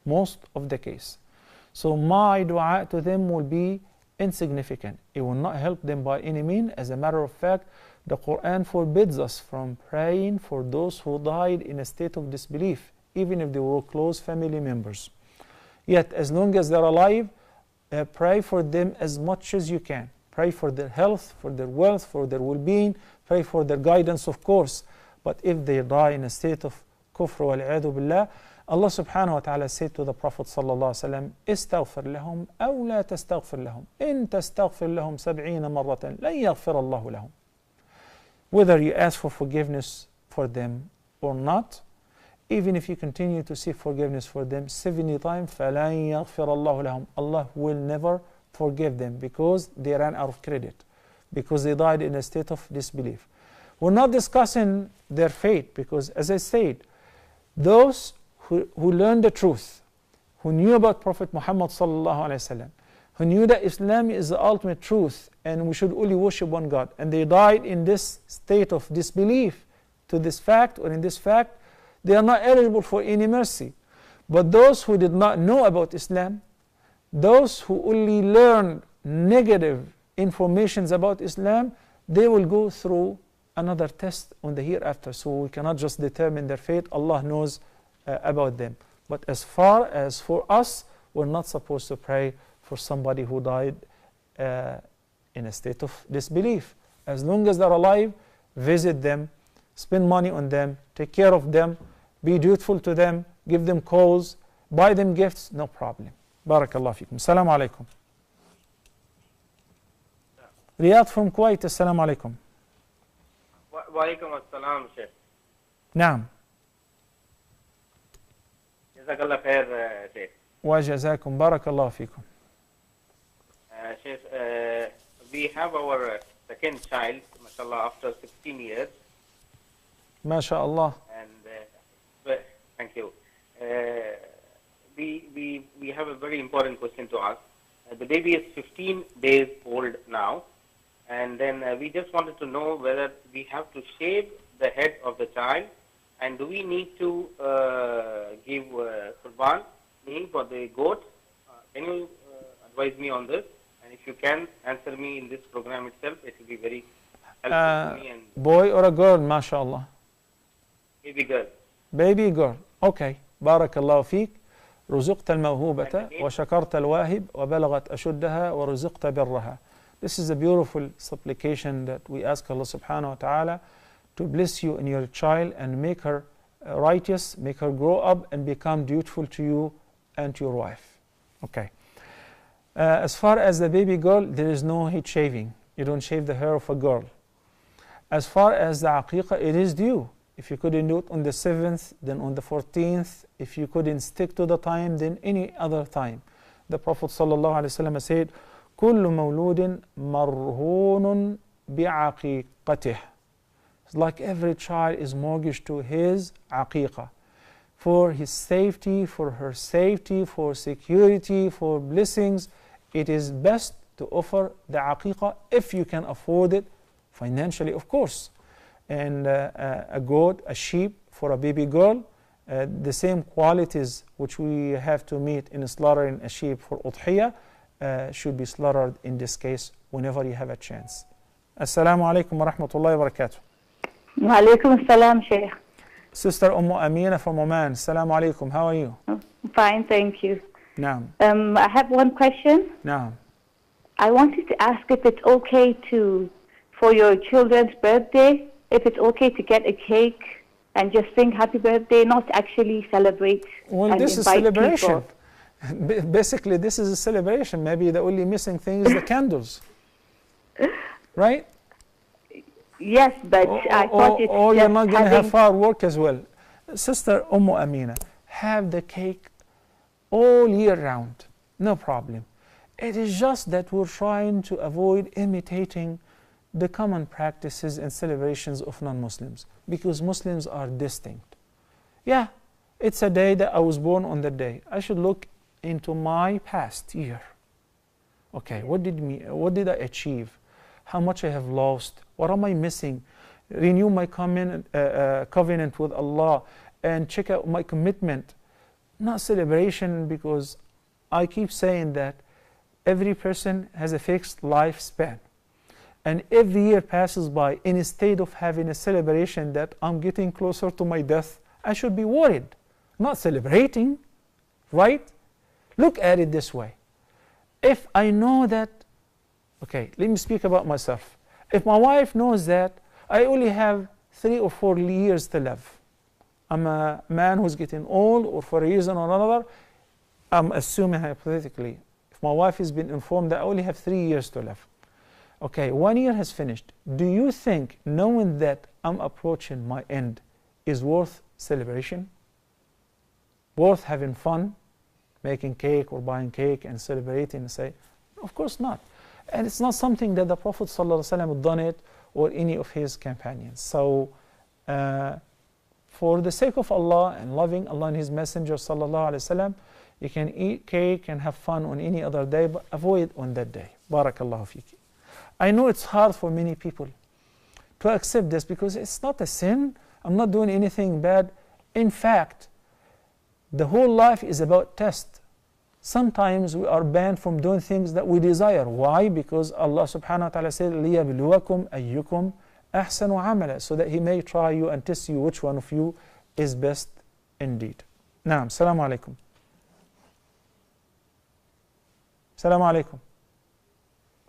Most of the case. So my dua to them will be insignificant. It will not help them by any means. As a matter of fact, the Quran forbids us from praying for those who died in a state of disbelief, even if they were close family members. Yet, as long as they're alive, pray for them as much as you can. Pray for their health, for their wealth, for their well-being. Pray for their guidance, of course. But if they die in a state of kufr wal-'iyadhu billah, Allah subhanahu wa ta'ala said to the Prophet sallallahu alaihi wasallam, "Istaghfir lahum aw la tastaghfir lahum. In tastaghfir lahum 70 marratan, lan yaghfir Allahu lahum." Whether you ask for forgiveness for them or not, even if you continue to seek forgiveness for them 70 times, فَلَنْ يَغْفِرَ اللَّهُ لَهُمْ. Allah will never forgive them because they ran out of credit, because they died in a state of disbelief. We're not discussing their fate, because as I said, those who learned the truth, who knew about Prophet Muhammad sallallahu alaihi wasallam, who knew that Islam is the ultimate truth and we should only worship one God, and they died in this state of disbelief to this fact or in this fact, they are not eligible for any mercy. But those who did not know about Islam, those who only learned negative informations about Islam, they will go through another test on the hereafter. So we cannot just determine their fate. Allah knows about them. But as far as for us, we're not supposed to pray for somebody who died in a state of disbelief. As long as they're alive, visit them, spend money on them, take care of them, be dutiful to them, give them calls, buy them gifts, no problem. Barakallah fikum. Assalamu alaikum. Riyadh from Kuwait, assalamu alaikum. Wa alaikum assalam, Sheikh. Naam. Jazakallah khair, Sheikh. Wa jazakum, barakallah fikum. Sheikh, we have our second child, mashallah, after 16 years. MashaAllah. And thank you. We have a very important question to ask. The baby is 15 days old now, and then we just wanted to know whether we have to shave the head of the child And do we need to give Qurban for the goat? Can you advise me on this? And if you can answer me in this program itself, it will be very helpful to me. And boy or a girl, mashallah? baby girl. Baby girl. Okay. بارك الله فيك. رزقت الموهوبة وشكرت الواهب وبلغت أشدها ورزقت برها. This is a beautiful supplication that we ask Allah subhanahu wa ta'ala to bless you in your child and make her righteous, make her grow up and become dutiful to you and to your wife. Okay. As far as the baby girl, there is no head shaving. You don't shave the hair of a girl. As far as the aqiqah, it is due. If you couldn't do it on the 7th, then on the 14th. If you couldn't stick to the time, then any other time. The Prophet ﷺ said, كل مولود مرهون بعقيقته. It's like every child is mortgaged to his aqiqah. For his safety, for her safety, for security, for blessings, it is best to offer the aqiqah if you can afford it financially, of course. And a goat, a sheep for a baby girl, the same qualities which we have to meet in slaughtering a sheep for udhiyah should be slaughtered in this case whenever you have a chance. Assalamu alaikum wa rahmatullahi wa barakatuh. Wa alaikum assalam, Sheikh. Sister Amina from Oman. Assalamu alaikum. How are you? Fine, thank you. Naam. I have one question. Naam. I wanted to ask if it's okay for your children's birthday, if it's okay to get a cake and just sing happy birthday, not actually celebrate. Well, and this is celebration. Basically, this is a celebration. Maybe the only missing thing is the candles. Right? Yes, but I thought it's or just you're not going to have having... firework as well. Sister Amina, have the cake all year round. No problem. It is just that we're trying to avoid imitating the common practices and celebrations of non-Muslims, because Muslims are distinct. Yeah, it's a day that I was born on the day. I should look into my past year. Okay, what did I achieve? How much I have lost? What am I missing? Renew my covenant with Allah and check out my commitment. Not celebration, because I keep saying that every person has a fixed lifespan. And every year passes by, instead of having a celebration that I'm getting closer to my death, I should be worried, not celebrating, right? Look at it this way. If I know that, okay, let me speak about myself. If my wife knows that I only have 3 or 4 years to live, I'm a man who's getting old, or for a reason or another, I'm assuming hypothetically, if my wife has been informed that I only have 3 years to live, okay, 1 year has finished. Do you think knowing that I'm approaching my end is worth celebration? Worth having fun, making cake or buying cake and celebrating and say, of course not. And it's not something that the Prophet ﷺ done it or any of his companions. So for the sake of Allah and loving Allah and His Messenger ﷺ, you can eat cake and have fun on any other day, but avoid on that day. Barakallahu fiki. I know it's hard for many people to accept this, because it's not a sin. I'm not doing anything bad. In fact, the whole life is about test. Sometimes we are banned from doing things that we desire. Why? Because Allah subhanahu wa ta'ala said, لِيَبْلُوَكُمْ أَيُّكُمْ أَحْسَنُ عَمَلًا, so that He may try you and test you which one of you is best indeed. Naam. Assalamu alaikum. Assalamu alaikum.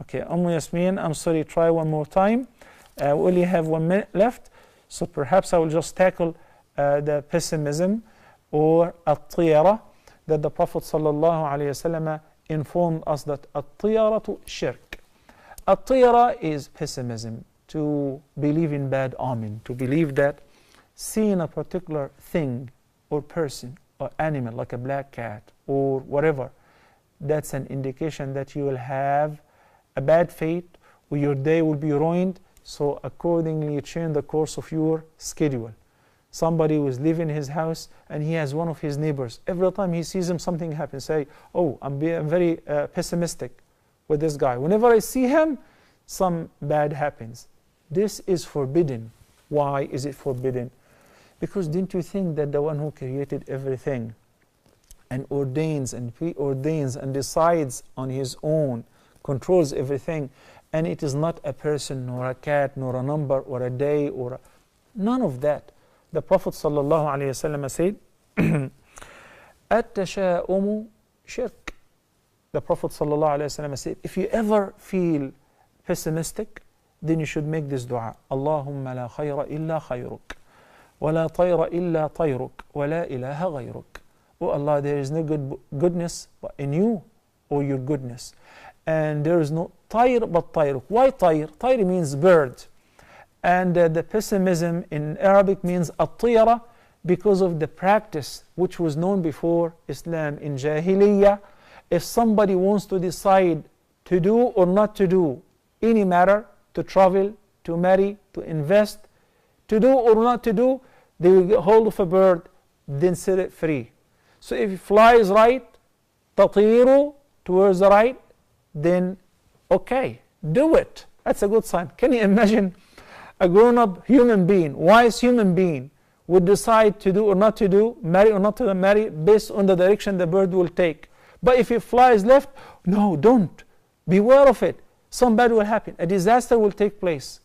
Okay, Yasmin, I'm sorry, try one more time. We only have 1 minute left, so perhaps I will just tackle the pessimism or at-tiyara that the Prophet ﷺ informed us that at-tiyaratu shirk. At-tiyara is pessimism, to believe in bad omen, to believe that seeing a particular thing or person or animal like a black cat or whatever, that's an indication that you will have a bad fate, or your day will be ruined, so accordingly you change the course of your schedule. Somebody was leaving his house and he has one of his neighbors. Every time he sees him, something happens. Say, oh, I'm very pessimistic with this guy. Whenever I see him, some bad happens. This is forbidden. Why is it forbidden? Because didn't you think that the one who created everything and ordains and preordains and decides on his own, controls everything, and it is not a person nor a cat nor a number or a day or none of that. The Prophet ﷺ said, "At-tasha'umu shirk." The Prophet ﷺ said, if you ever feel pessimistic, then you should make this dua. Allahumma la khayra illa khayruk, wa la tayra illa tayruk, wa la ilaha ghayruk. Oh Allah, there is no goodness but in you or your goodness. And there is no tayr but tayruk. Why tayr? Tayr means bird. And the pessimism in Arabic means at-tiyara, because of the practice which was known before Islam in Jahiliyyah. If somebody wants to decide to do or not to do any matter, to travel, to marry, to invest, to do or not to do, they will get hold of a bird, then set it free. So if it flies right, tatiru, towards the right, then okay, do it. That's a good sign. Can you imagine a grown-up human being, wise human being, would decide to do or not to do, marry or not to marry, based on the direction the bird will take. But if it flies left, no, don't. Beware of it. Some bad will happen. A disaster will take place.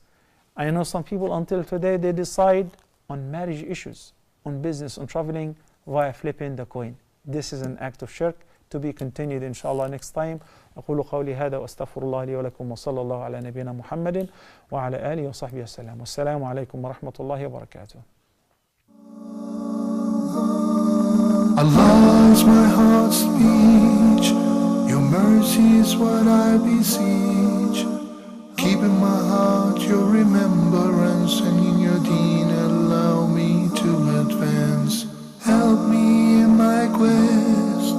I know some people until today, they decide on marriage issues, on business, on traveling via flipping the coin. This is an act of shirk, to be continued inshallah next time. أقول قولي هذا وأستغفر الله لي ولكم وصلى الله على نبينا محمد وعلى آله وصحبه وسلم. والسلام عليكم ورحمة الله وبركاته. Allah is my heart's speech, your mercy is what I beseech. Keep in my heart your remembrance, and in your deen allow me to advance. Help me in my quest,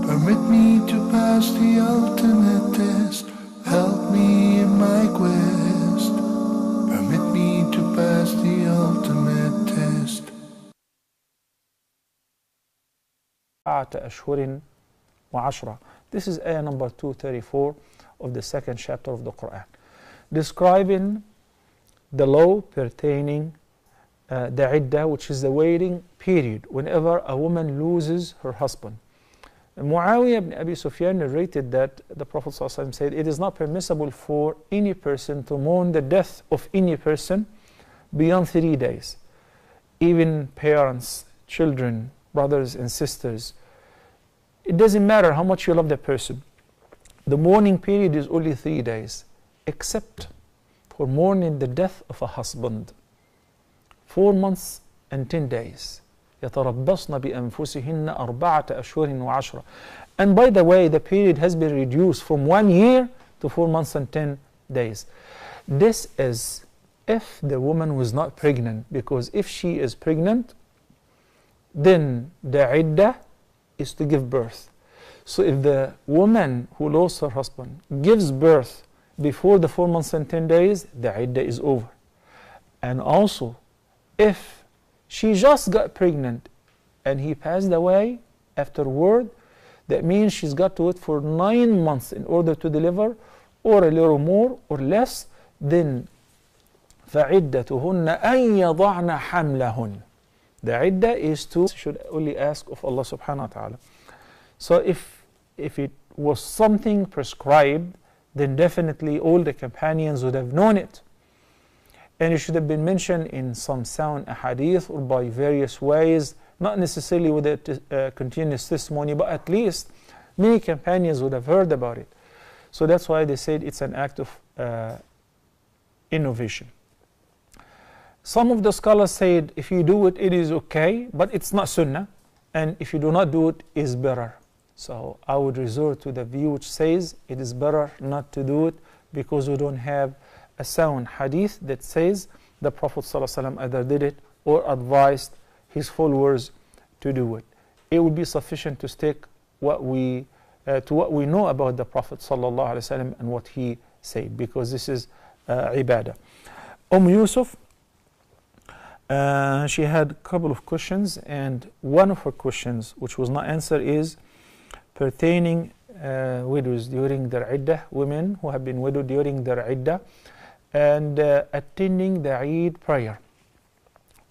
permit me to pass the ultimate test. Help me in my quest, permit me to pass the ultimate test. أشهر وعشرة. This is ayah number 234 of the second chapter of the Quran, describing the law pertaining the iddah, which is the waiting period whenever a woman loses her husband. Muawiyah ibn Abi Sufyan narrated that the Prophet ﷺ said, it is not permissible for any person to mourn the death of any person beyond 3 days. Even parents, children, brothers and sisters. It doesn't matter how much you love the person. The mourning period is only 3 days, except for mourning the death of a husband. 4 months and 10 days. يتربصن بأنفسهن أربعة أشهر وعشرة. And by the way, the period has been reduced from 1 year to 4 months and 10 days. This is if the woman was not pregnant, because if she is pregnant, then the iddah is to give birth. So if the woman who lost her husband gives birth before the 4 months and 10 days, the iddah is over. And also, if she just got pregnant and he passed away afterward, that means she's got to wait for 9 months in order to deliver, or a little more or less, then فَعِدَّتُهُنَّ أَن يَضَعْنَ حَمْلَهُنَّ. The iddah is to, should only ask of Allah subhanahu wa ta'ala. So if it was something prescribed, then definitely all the companions would have known it. And it should have been mentioned in some sound ahadith or by various ways, not necessarily with a continuous testimony, but at least many companions would have heard about it. So that's why they said it's an act of innovation. Some of the scholars said if you do it, it is okay, but it's not sunnah, and if you do not do it, is better. So I would resort to the view which says it is better not to do it, because we don't have a sound hadith that says the Prophet ﷺ either did it or advised his followers to do it. It would be sufficient to stick to what we know about the Prophet ﷺ and what he said, because this is ibadah. Yusuf, she had a couple of questions, and one of her questions which was not answered is pertaining widows during their iddah, women who have been widowed during their iddah, and attending the Eid prayer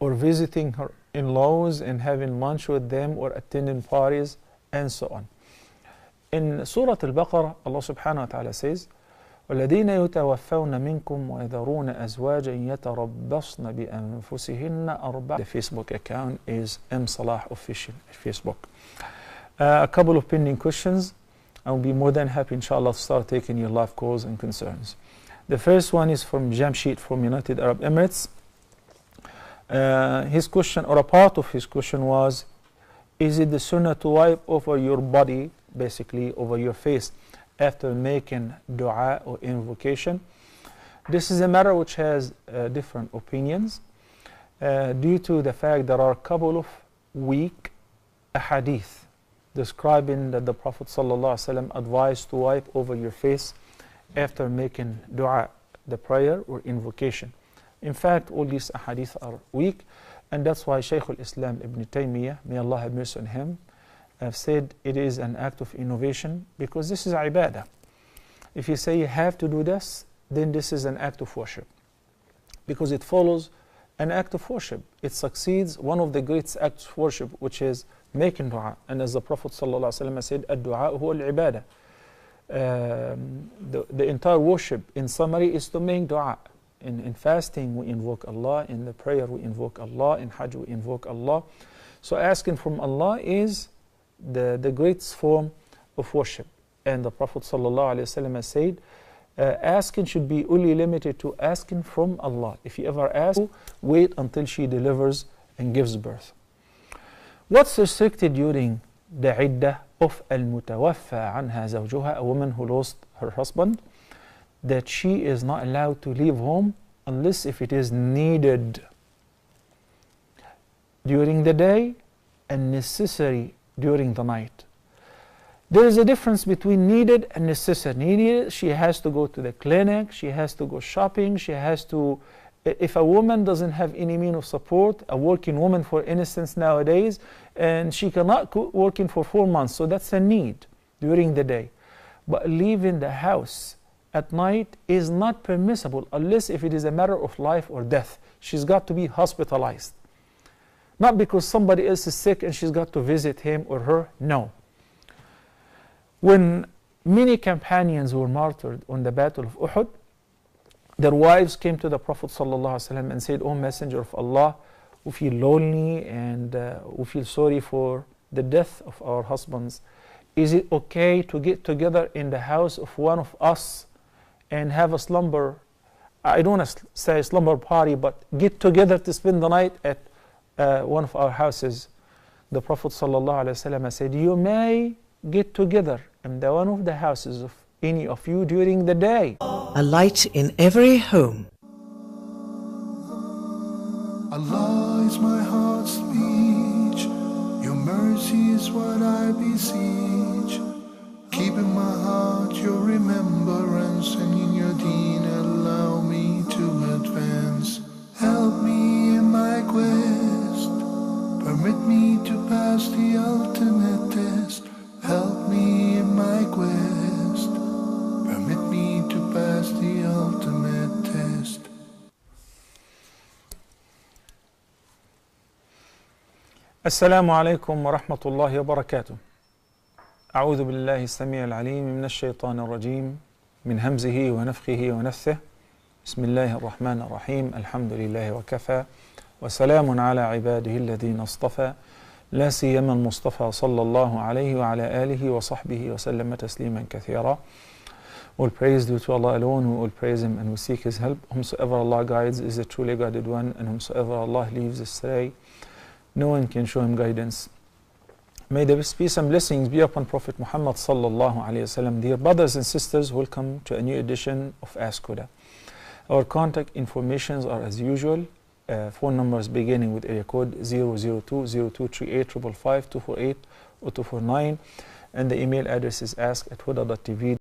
or visiting her in-laws and having lunch with them or attending parties and so on. In Surah Al-Baqarah, Allah subhanahu wa ta'ala says, وَالَّذِينَ يُتَوَفَّوْنَ مِنْكُمْ وَيَذَرُونَ أَزْوَاجًا يَتَرَبَّصْنَ بِأَنفُسِهِنَّ أَرْبَعَةً. The Facebook account is Salah Official at Facebook. A couple of pending questions. I'll be more than happy, inshallah, to start taking your live calls and concerns. The first one is from Jamshid from United Arab Emirates. His question, or a part of his question, was, is it the sunnah to wipe over your body, basically over your face, after making dua or invocation? This is a matter which has different opinions due to the fact there are a couple of weak hadith describing that the Prophet ﷺ advised to wipe over your face after making dua, the prayer or invocation. In fact, all these hadith are weak, and that's why Shaykh al-Islam Ibn Taymiyyah, may Allah have mercy on him, have said it is an act of innovation, because this is ibadah. If you say you have to do this, then this is an act of worship, because it follows an act of worship. It succeeds one of the great acts of worship, which is making dua. And as the Prophet ﷺ said, ad-du'a huwa al-ibadah. The entire worship, in summary, is to make dua. In fasting, we invoke Allah. In the prayer, we invoke Allah. In Hajj, we invoke Allah. So asking from Allah is the greatest form of worship. And the Prophet ﷺ said, asking should be only limited to asking from Allah. If you ever ask, wait until she delivers and gives birth. What's restricted during the iddah of al-mutawaffa anha zawjuha, a woman who lost her husband? That she is not allowed to leave home unless if it is needed during the day and necessary during the night. There is a difference between needed and necessary. Needed, she has to go to the clinic, she has to go shopping, she has to, if a woman doesn't have any means of support, a working woman for instance nowadays, and she cannot go working for 4 months, so that's a need during the day. But leaving the house at night is not permissible unless if it is a matter of life or death. She's got to be hospitalized. Not because somebody else is sick and she's got to visit him or her, no. When many companions were martyred on the Battle of Uhud, their wives came to the Prophet ﷺ and said, "O Messenger of Allah, we feel lonely and we feel sorry for the death of our husbands. Is it okay to get together in the house of one of us and have a slumber, I don't want to say slumber party, but get together to spend the night at one of our houses?" The Prophet ﷺ said, "You may get together in one of the houses of any of you during the day." A light in every home. Allah is my heart's speech. Your mercy is what I beseech. Keep in my heart your remembrance, and in your deen allow me to advance. Help me in my quest. Permit me to pass the ultimate test. Help me in my quest. Permit me to pass the ultimate test. السلام عليكم ورحمة الله وبركاته. أعوذ بالله السميع العليم من الشيطان الرجيم من همزه ونفخه ونفثه. بسم الله الرحمن الرحيم. الحمد لله وكفى وسلام على عباده الذين اصطفى لا سيما المصطفى صلى الله عليه وعلى آله وصحبه وسلم تسليما كثيرا. All praise due to Allah alone. We all praise Him and we seek His help. Whomsoever Allah guides is the truly guided one, and whomsoever Allah leaves astray, no one can show him guidance. May the peace and blessings be upon Prophet Muhammad sallallahu alaihi wasallam. Dear brothers and sisters, welcome to a new edition of Ask Huda. Our contact informations are as usual. Phone numbers beginning with area code 002-0238-555-248 or 249, and the email address is ask@huda.tv.